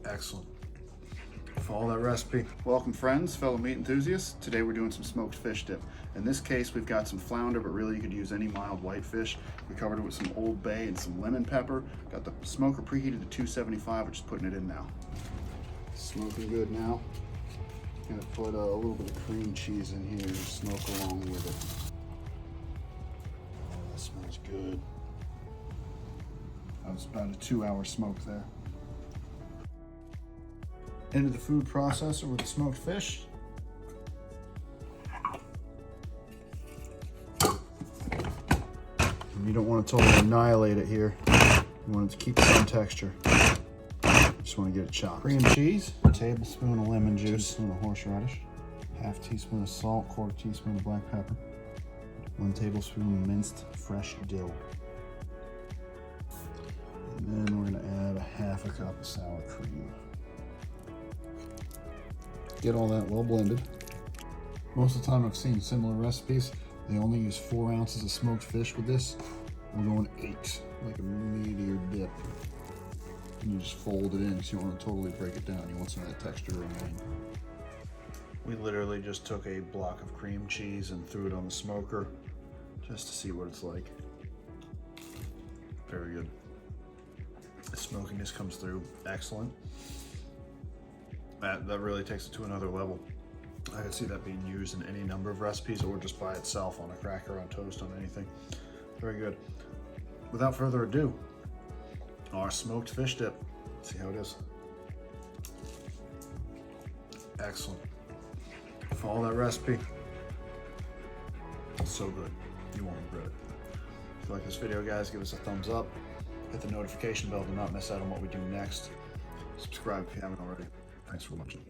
Excellent. Follow that recipe. Welcome friends, fellow meat enthusiasts. Today we're doing some smoked fish dip. In this case, we've got some flounder, but really you could use any mild white fish. We covered it with some Old Bay and some lemon pepper. Got the smoker preheated to 275. We're just putting it in now. Smoking good now. Gonna put a little bit of cream cheese in here and smoke along with it. Oh, that smells good. That was about a 2-hour smoke there. Into the food processor with the smoked fish. And you don't want to totally annihilate it here. You want it to keep some texture. Just want to get it chopped. Cream cheese, a tablespoon of lemon juice, teaspoon of horseradish, half teaspoon of salt, quarter teaspoon of black pepper, 1 tablespoon of minced fresh dill. And then we're going to add a half a cup of sour cream. Get all that well blended. Most of the time I've seen similar recipes, they only use 4 ounces of smoked fish with this. We're going 8, like a meatier dip. And you just fold it in because you don't want to totally break it down. You want some of that texture to remain. We literally just took a block of cream cheese and threw it on the smoker just to see what it's like. Very good. The smokiness comes through excellent. That really takes it to another level. I could see that being used in any number of recipes or just by itself on a cracker, on toast, on anything. Very good. Without further ado, our smoked fish dip. See how it is. Excellent. Follow that recipe. It's so good. You won't regret it. If you like this video, guys, give us a thumbs up. Hit the notification bell to not miss out on what we do next. Subscribe if you haven't already. Thanks for watching.